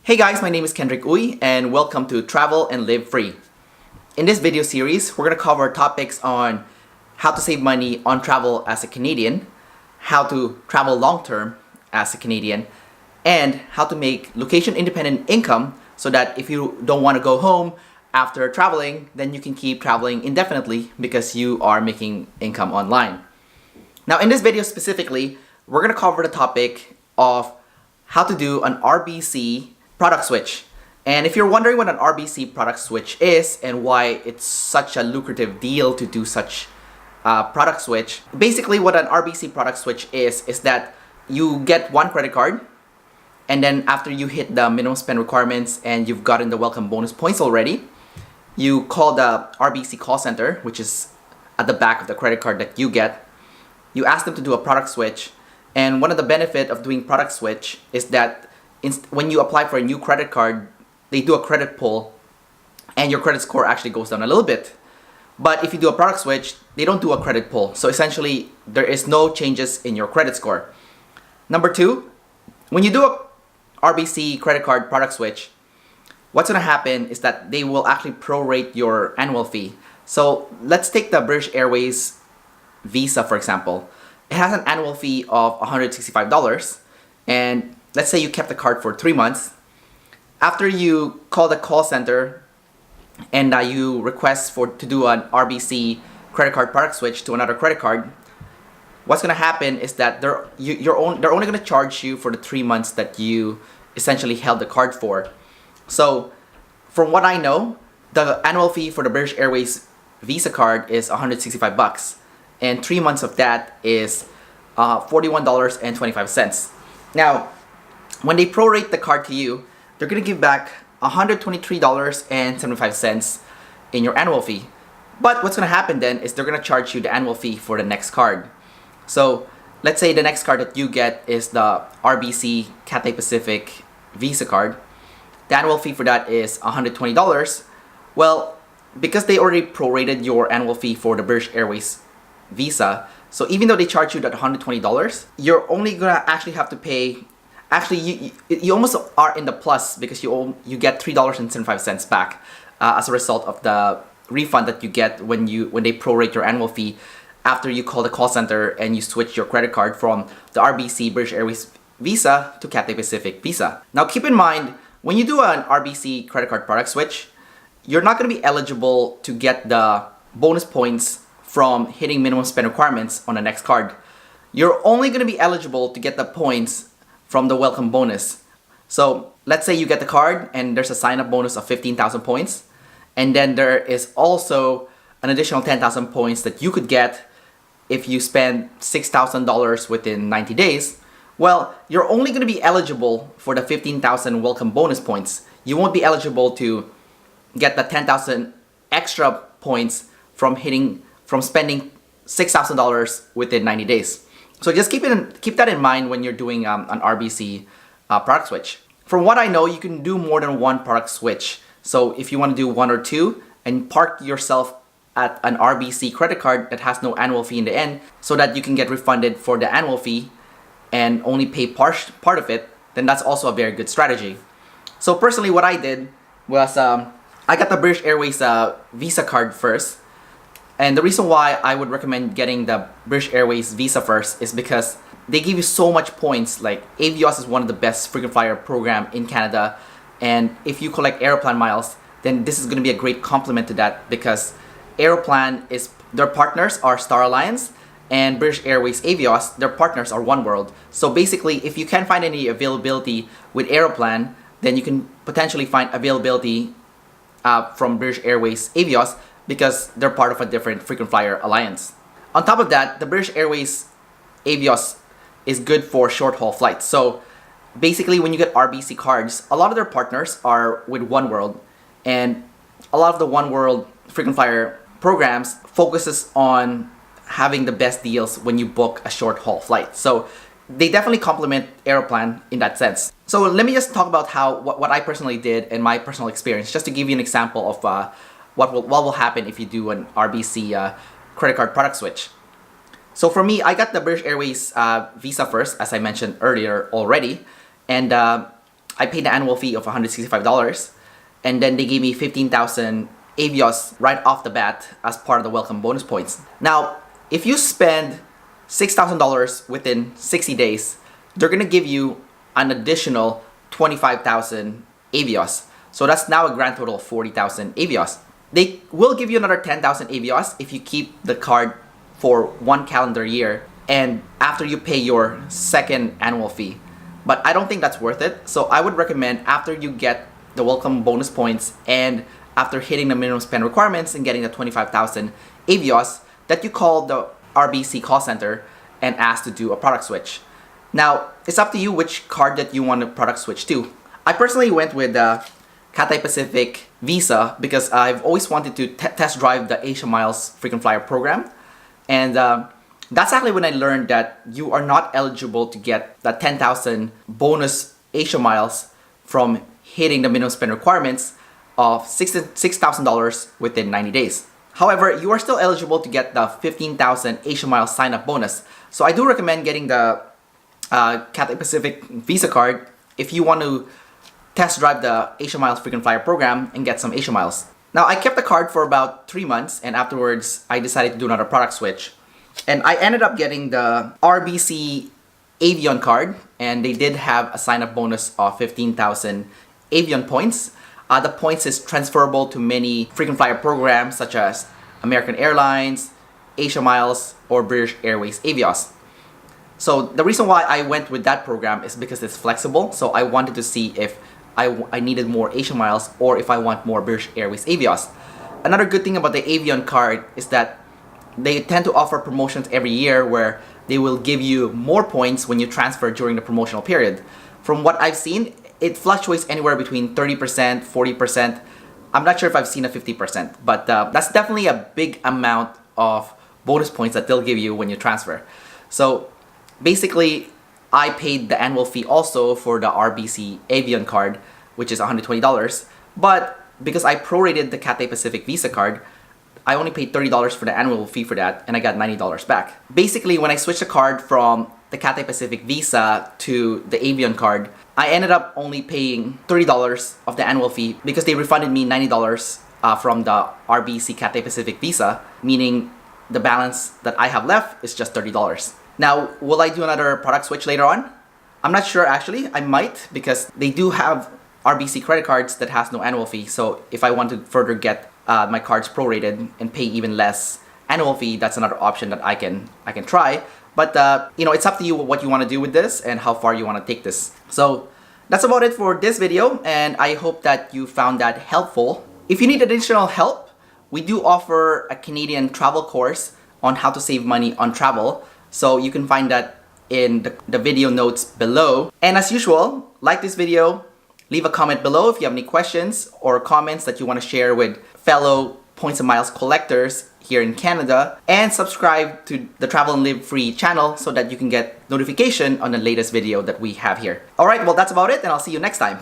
Hey guys, my name is Kendrick Uy and welcome to Travel and Live Free. In this video series, we're going to cover topics on how to save money on travel as a Canadian, how to travel long-term as a Canadian, and how to make location-independent income so that if you don't want to go home after traveling, then you can keep traveling indefinitely because you are making income online. Now in this video specifically, we're going to cover the topic of how to do an RBC product switch. And if you're wondering what an RBC product switch is and why it's such a lucrative deal to do such a product switch, basically what an RBC product switch is that you get one credit card, and then after you hit the minimum spend requirements and you've gotten the welcome bonus points already, you call the RBC call center, which is at the back of the credit card that you get. You ask them to do a product switch, and one of the benefits of doing product switch is that when you apply for a new credit card, they do a credit pull and your credit score actually goes down a little bit. But if you do a product switch, they don't do a credit pull. So essentially, there is no changes in your credit score. Number two, when you do a RBC credit card product switch, what's going to happen is that they will actually prorate your annual fee. So let's take the British Airways Visa, for example. It has an annual fee of $165, and let's say you kept the card for 3 months. After you call the call center and you request to do an RBC credit card product switch to another credit card, what's going to happen is that they're only going to charge you for the 3 months that you essentially held the card for. So from what I know, the annual fee for the British Airways Visa card is $165, and 3 months of that is $41.25. Now, when they prorate the card to you, they're going to give back $123.75 in your annual fee. But what's going to happen then is they're going to charge you the annual fee for the next card. So let's say the next card that you get is the RBC Cathay Pacific Visa card. The annual fee for that is $120. Well, because they already prorated your annual fee for the British Airways Visa, so even though they charge you that $120, you're only going to actually have to pay. Actually, you almost are in the plus because you get $3.75 back as a result of the refund that you get when they prorate your annual fee after you call the call center and you switch your credit card from the RBC British Airways Visa to Cathay Pacific Visa. Now keep in mind, when you do an RBC credit card product switch, you're not going to be eligible to get the bonus points from hitting minimum spend requirements on the next card. You're only going to be eligible to get the points from the welcome bonus. So let's say you get the card and there's a sign-up bonus of 15,000 points, and then there is also an additional 10,000 points that you could get if you spend $6,000 within 90 days. Well, you're only going to be eligible for the 15,000 welcome bonus points. You won't be eligible to get the 10,000 extra points from spending $6,000 within 90 days. So just keep that in mind when you're doing an RBC product switch. From what I know, you can do more than one product switch. So if you want to do one or two and park yourself at an RBC credit card that has no annual fee in the end so that you can get refunded for the annual fee and only pay part of it, then that's also a very good strategy. So personally, what I did was I got the British Airways Visa card first. And the reason why I would recommend getting the British Airways Visa first is because they give you so much points. Like Avios is one of the best frequent flyer program in Canada. And if you collect Aeroplan miles, then this is going to be a great complement to that because Aeroplan their partners are Star Alliance, and British Airways Avios, their partners are Oneworld. So basically, if you can't find any availability with Aeroplan, then you can potentially find availability from British Airways Avios, because they're part of a different frequent flyer alliance. On top of that, the British Airways Avios is good for short haul flights. So basically when you get RBC cards, a lot of their partners are with Oneworld, and a lot of the Oneworld frequent flyer programs focuses on having the best deals when you book a short haul flight. So they definitely complement Aeroplan in that sense. So let me just talk about what I personally did and my personal experience, just to give you an example of what will happen if you do an RBC credit card product switch. So for me, I got the British Airways Visa first, as I mentioned earlier already, and I paid the annual fee of $165, and then they gave me 15,000 Avios right off the bat as part of the welcome bonus points. Now, if you spend $6,000 within 60 days, they're gonna give you an additional 25,000 Avios. So that's now a grand total of 40,000 Avios. They will give you another 10,000 Avios if you keep the card for 1 calendar year and after you pay your second annual fee. But I don't think that's worth it. So I would recommend after you get the welcome bonus points and after hitting the minimum spend requirements and getting the 25,000 Avios, that you call the RBC call center and ask to do a product switch. Now, it's up to you which card that you want to product switch to. I personally went with the Cathay Pacific Visa because I've always wanted to test drive the Asia Miles frequent flyer program. And that's actually when I learned that you are not eligible to get the 10,000 bonus Asia Miles from hitting the minimum spend requirements of $6,000 within 90 days. However, you are still eligible to get the 15,000 Asia Miles sign-up bonus. So I do recommend getting the Cathay Pacific Visa card if you want to test drive the Asia Miles frequent flyer program and get some Asia Miles. Now, I kept the card for about 3 months, and afterwards I decided to do another product switch. And I ended up getting the RBC Avian Card, and they did have a sign-up bonus of 15,000 Avian points. The points is transferable to many frequent flyer programs such as American Airlines, Asia Miles, or British Airways Avios. So the reason why I went with that program is because it's flexible. So I wanted to see if I needed more Asia Miles or if I want more British Airways Avios. Another good thing about the Avian card is that they tend to offer promotions every year where they will give you more points when you transfer during the promotional period. From what I've seen, it fluctuates anywhere between 30%, 40%. I'm not sure if I've seen a 50%, but that's definitely a big amount of bonus points that they'll give you when you transfer. So basically, I paid the annual fee also for the RBC Avian card, which is $120. But because I prorated the Cathay Pacific Visa card, I only paid $30 for the annual fee for that, and I got $90 back. Basically, when I switched the card from the Cathay Pacific Visa to the Avian card, I ended up only paying $30 of the annual fee because they refunded me $90 from the RBC Cathay Pacific Visa, meaning the balance that I have left is just $30. Now, will I do another product switch later on? I'm not sure actually. I might, because they do have RBC credit cards that has no annual fee. So if I want to further get my cards prorated and pay even less annual fee, that's another option that I can try. But it's up to you what you want to do with this and how far you want to take this. So that's about it for this video, and I hope that you found that helpful. If you need additional help, we do offer a Canadian travel course on how to save money on travel. So you can find that in the video notes below. And as usual, like this video, leave a comment below if you have any questions or comments that you want to share with fellow Points and Miles collectors here in Canada, and subscribe to the Travel and Live Free channel so that you can get notification on the latest video that we have here. Alright, well that's about it, and I'll see you next time.